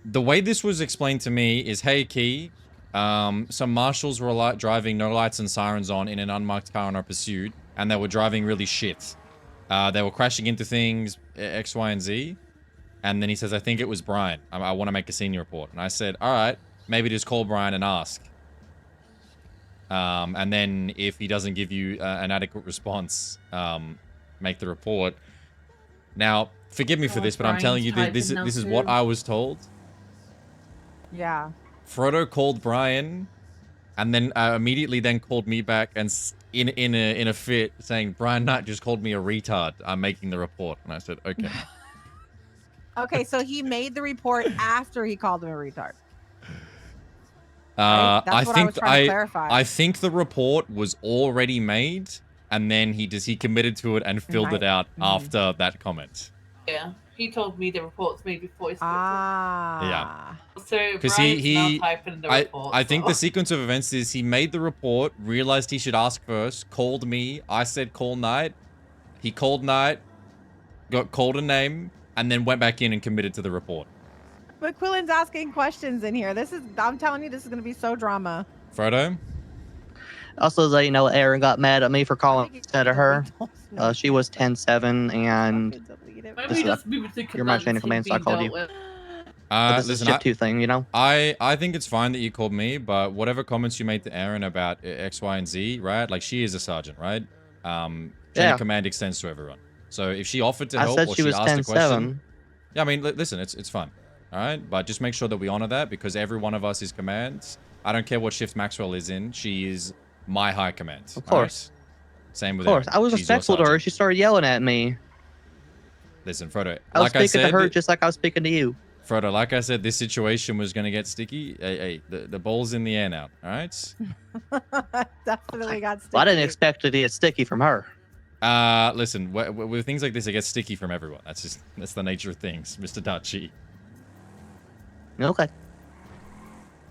the way this was explained to me is, hey, Key, some marshals were driving no lights and sirens on in an unmarked car on our pursuit, and they were driving really shit. They were crashing into things, X, Y, and Z. And then he says, I think it was Brian. I want to make a senior report. And I said, all right, maybe just call Brian and ask. And then if he doesn't give you an adequate response, make the report. Now, forgive me for this, but I'm telling you, this is what I was told. Yeah. Frodo called Brian, and then immediately then called me back and in a fit, saying, Brian Knight just called me a retard. I'm making the report. And I said, okay. Okay, so he made the report after he called him a retard. Right? That's what I was trying to clarify. I think the report was already made, and then he committed to it and filled it out after that comment. Yeah, he told me the report's made before he spoke to him. Yeah. So because now typing the report. I think the sequence of events is he made the report, realized he should ask first, called me. I said call Knight. He called Knight, called a name, and then went back in and committed to the report. But Quillen's asking questions in here. I'm telling you, this is going to be so drama. Frodo? Also, you know, Aaron got mad at me for calling instead of her. She was 10-7, and you're my chain of command, so I called you. This is a ship 2 thing, you know? I think it's fine that you called me, but whatever comments you made to Aaron about X, Y, and Z, right? Like, she is a sergeant, right? Chain of command extends to everyone. So if she offered to help or she asked a question... Yeah, I mean, listen, it's fun. All right? But just make sure that we honor that, because every one of us is commands. I don't care what shift Maxwell is in. She is my high command. Of course. Right? Same with Of course. Aaron. I was respectful to her. She started yelling at me. Listen, Frodo, I was speaking to her just like I was speaking to you. Frodo, like I said, this situation was going to get sticky. Hey, the ball's in the air now, all right? Definitely got sticky. Well, I didn't expect it to get sticky from her. Listen, with things like this, it gets sticky from everyone. That's the nature of things, Mr. Dachi. Okay.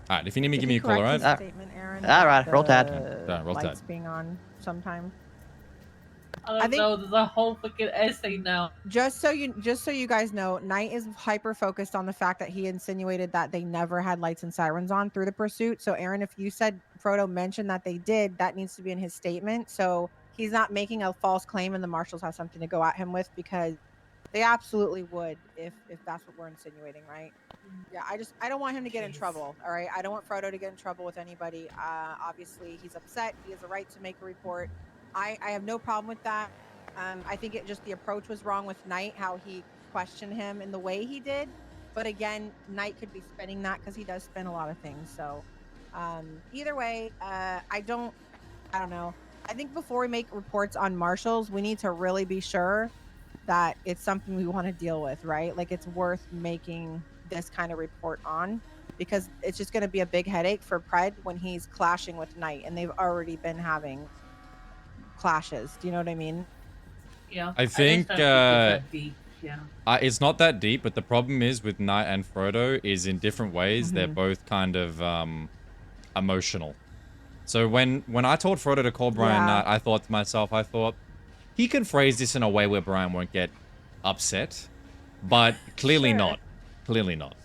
All right, if you need me, give me a call, all right? All right, roll tide. Roll tide. Lights being on sometime. I don't know. There's a whole fucking essay now. Just so you guys know, Knight is hyper focused on the fact that he insinuated that they never had lights and sirens on through the pursuit. So, Aaron, if you said Frodo mentioned that they did, that needs to be in his statement. So he's not making a false claim, and the marshals have something to go at him with, because they absolutely would if that's what we're insinuating, right? Yeah, I don't want him to get in trouble. All right, I don't want Frodo to get in trouble with anybody. Obviously, he's upset. He has a right to make a report. I have no problem with that. I think the approach was wrong with Knight, how he questioned him in the way he did. But again, Knight could be spinning that because he does spin a lot of things. So either way, I don't know. I think before we make reports on marshals, we need to really be sure that it's something we want to deal with, right? Like, it's worth making this kind of report on, because it's just going to be a big headache for Pred when he's clashing with Knight, and they've already been having clashes. Do you know what I mean? Yeah. I think yeah. It's not that deep, but the problem is with Knight and Frodo is in different ways. They're both kind of emotional. So when I told Frodo to call Brian Knight, I thought to myself, he can phrase this in a way where Brian won't get upset, but clearly not. Clearly not.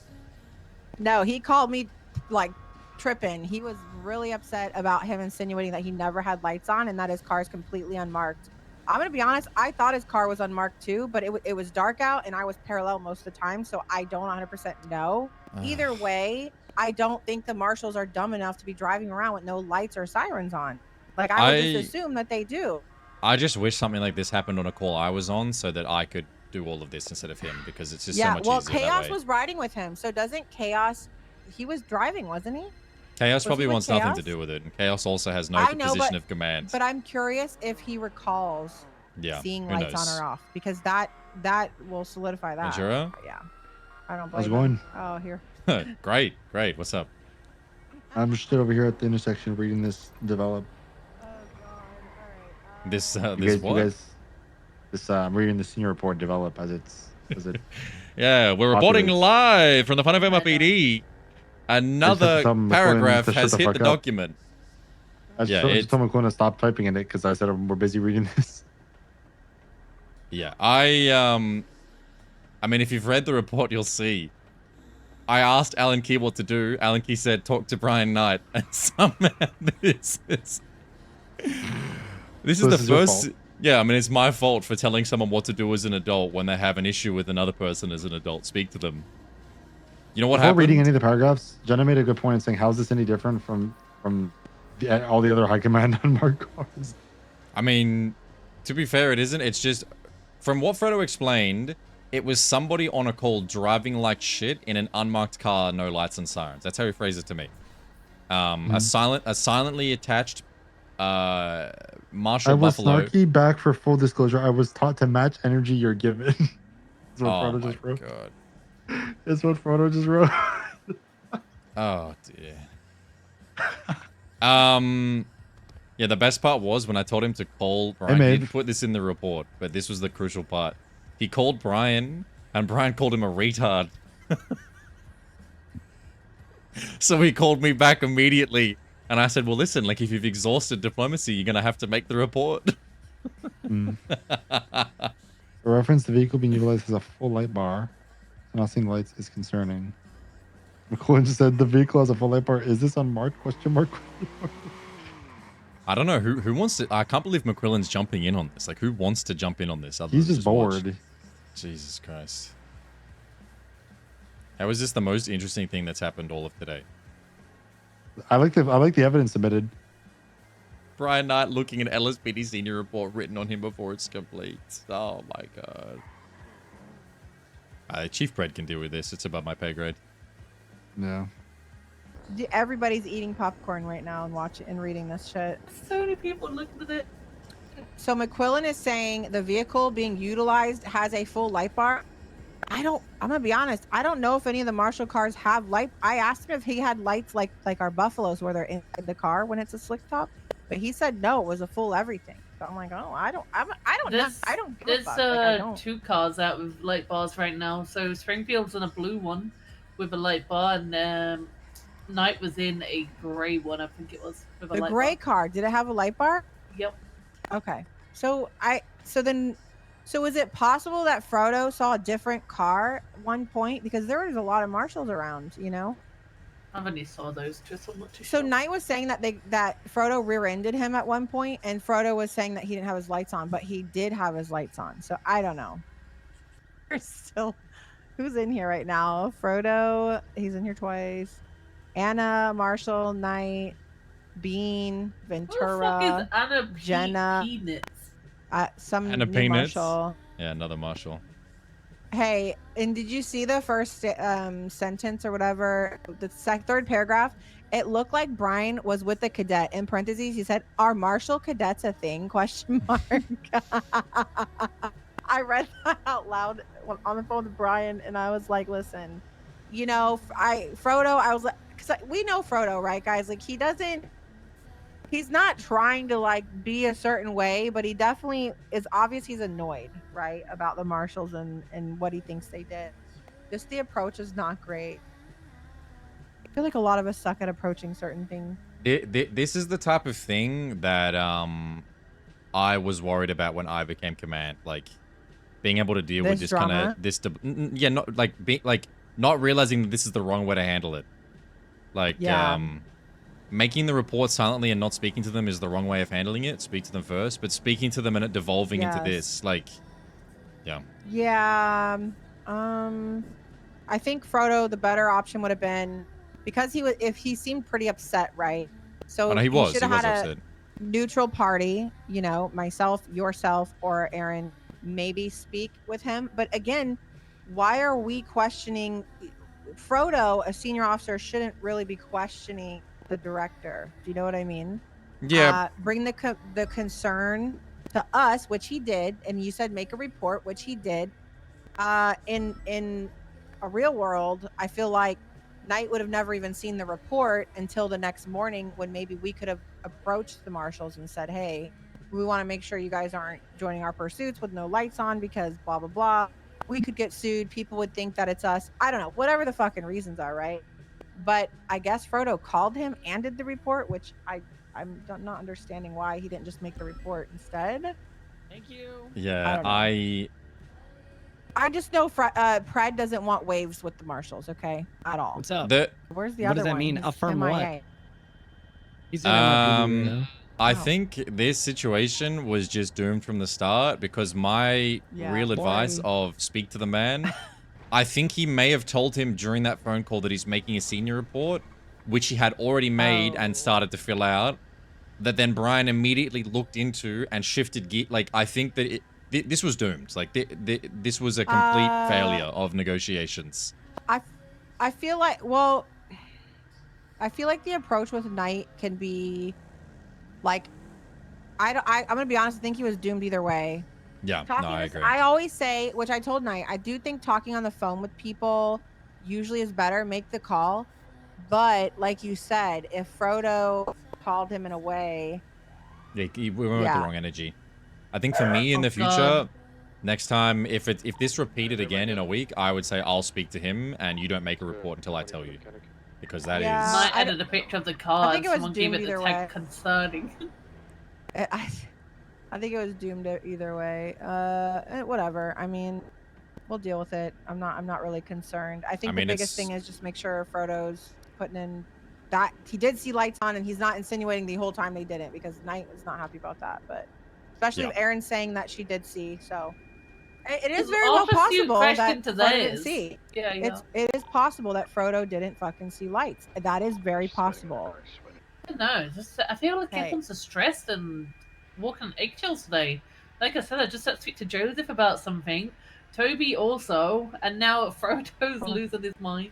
No, he called me like tripping. He was really upset about him insinuating that he never had lights on and that his car is completely unmarked. I'm going to be honest, I thought his car was unmarked too, but it was dark out and I was parallel most of the time, so I don't 100% know. Either way, I don't think the marshals are dumb enough to be driving around with no lights or sirens on. Like, I would just assume that they do. I just wish something like this happened on a call I was on so that I could do all of this instead of him, because it's just so much easier that way. Chaos was riding with him, so doesn't Chaos... He was driving, wasn't he? Chaos probably wants nothing to do with it, and Chaos also has no position of command. But I'm curious if he recalls seeing lights on or off, because that will solidify that. Ventura? Yeah. I don't blame How's it going? Oh, here. Great. What's up? I'm just over here at the intersection reading this develop. Oh, God. All right. This I'm reading the senior report develop as it. Yeah, we're reporting live from the Fun of MPD. Another paragraph has hit the document. I just told McQuinn to stop typing in it because I said we're busy reading this. Yeah, I mean, if you've read the report, you'll see. I asked Alan Key what to do. Alan Key said, talk to Brian Knight. And somehow this is the first... Yeah, I mean, it's my fault for telling someone what to do as an adult when they have an issue with another person as an adult. Speak to them. You know what happened? Before reading any of the paragraphs, Jenna made a good point in saying, how is this any different from all the other high command unmarked cars? I mean, to be fair, it isn't. It's just, from what Frodo explained, it was somebody on a call driving like shit in an unmarked car, no lights and sirens. That's how he phrased it to me. A silently attached Marshall Buffalo. I was snarky back for full disclosure. I was taught to match energy you're given. That's what Frodo just wrote. God. That's what Frodo just wrote. Oh dear. Yeah, the best part was when I told him to call Brian. He didn't put this in the report, but this was the crucial part. He called Brian, and Brian called him a retard. So he called me back immediately. And I said, well, listen, like, if you've exhausted diplomacy, you're going to have to make the report. For reference, the vehicle being utilized has a full light bar. Not seeing lights is concerning. McQuillan just said the vehicle has a full light bar. Is this unmarked? Question mark. I don't know who wants to. I can't believe McQuillan's jumping in on this. Like, who wants to jump in on this? He's just bored. Watch? Jesus Christ. How is this the most interesting thing that's happened all of today? I like the evidence submitted. Brian Knight looking at LSPD senior report written on him before it's complete. Oh my god. Chief Bread can deal with this. It's above my pay grade. Yeah. Everybody's eating popcorn right now and watching and reading this shit. So many people looked at it. So McQuillan is saying the vehicle being utilized has a full light bar. I'm gonna be honest, I don't know if any of the Marshall cars have light. I asked him if he had lights like our Buffaloes where they're inside the car when it's a slick top, but he said no, it was a full everything. So I'm like, oh, I don't give a fuck. There's two cars out with light bars right now. So Springfield's in a blue one with a light bar, and Knight was in a gray one, I think it was. With a the gray car, did it have a light bar? Yep. Okay. So is it possible that Frodo saw a different car at one point? Because there was a lot of Marshalls around, you know? I've only saw those two, so I'm not too sure. So Knight was saying that Frodo rear-ended him at one point, and Frodo was saying that he didn't have his lights on, but he did have his lights on. So I don't know. There's still... Who's in here right now? Frodo, he's in here twice. Anna, Marshall, Knight, Bean, Ventura, who the fuck is Anna Jenna, some Anna new Marshall. Yeah, another Marshall. Hey, and did you see the first sentence or whatever? The third paragraph. It looked like Brian was with the cadet. In parentheses, he said, "Are Marshall cadets a thing?" Question mark. I read that out loud on the phone with Brian, and I was like, "Listen, you know, Frodo." I was like, because we know Frodo, right, guys? Like, he's not trying to like be a certain way, but he definitely is obvious he's annoyed, right, about the Marshalls and what he thinks they did. Just the approach is not great. I feel like a lot of us suck at approaching certain things. This is the type of thing that I was worried about when I became command, like being able to deal with this kind of not realizing that this is the wrong way to handle it. Like making the report silently and not speaking to them is the wrong way of handling it. Speak to them first, but speaking to them and it devolving into this, like, yeah. I think Frodo, the better option would have been, because if he seemed pretty upset, right? So he was had upset. A neutral party, you know, myself, yourself, or Aaron, maybe speak with him. But again, why are we questioning Frodo? A senior officer shouldn't really be questioning the director. Do you know what I mean? Yeah. Bring the concern to us, which he did, and you said make a report, which he did. In a real world, I feel like Knight would have never even seen the report until the next morning, when maybe we could have approached the Marshals and said, "Hey, we want to make sure you guys aren't joining our pursuits with no lights on because blah blah blah." We could get sued. People would think that it's us. I don't know. Whatever the fucking reasons are, right? But I guess Frodo called him and did the report, which I'm not understanding why he didn't just make the report instead. Thank you. Yeah, I just know Pred doesn't want waves with the marshals, okay? At all. What's up? Where's the what other does that one? mean? He's Affirm MIA. what? He's an NYPD weirdo. I think this situation was just doomed from the start because my real advice of speak to the man, I think he may have told him during that phone call that he's making a senior report, which he had already made and started to fill out, that then Brian immediately looked into and shifted gear. Like, I think that this was doomed. Like, this was a complete failure of negotiations. I feel like, well, I feel like the approach with Knight can be, like, I'm gonna be honest. I think he was doomed either way. Yeah, no, I agree. I always say, which I told Knight, I do think talking on the phone with people usually is better. Make the call, but like you said, if Frodo called him in a way, we went with the wrong energy. I think for me in the future, next time, if this repeated again in a week, I would say I'll speak to him and you don't make a report until I tell you, because that is. I added a picture of the card. I think it was Someone gave doomed it the either tag way. concerning. I think it was doomed either way. Whatever. I mean, we'll deal with it. I'm not really concerned. I think the biggest thing is just make sure Frodo's putting in that he did see lights on, and he's not insinuating the whole time they didn't, because Knight was not happy about that. But especially if Erin's saying that she did see, so it is very well possible that Frodo didn't see. Yeah. It is possible that Frodo didn't fucking see lights. That is very possible. No, just I feel like everyone's so stressed and walking on eggshells today. Like I said, I just had to speak to Joseph about something. Toby also, and now Frodo's losing his mind.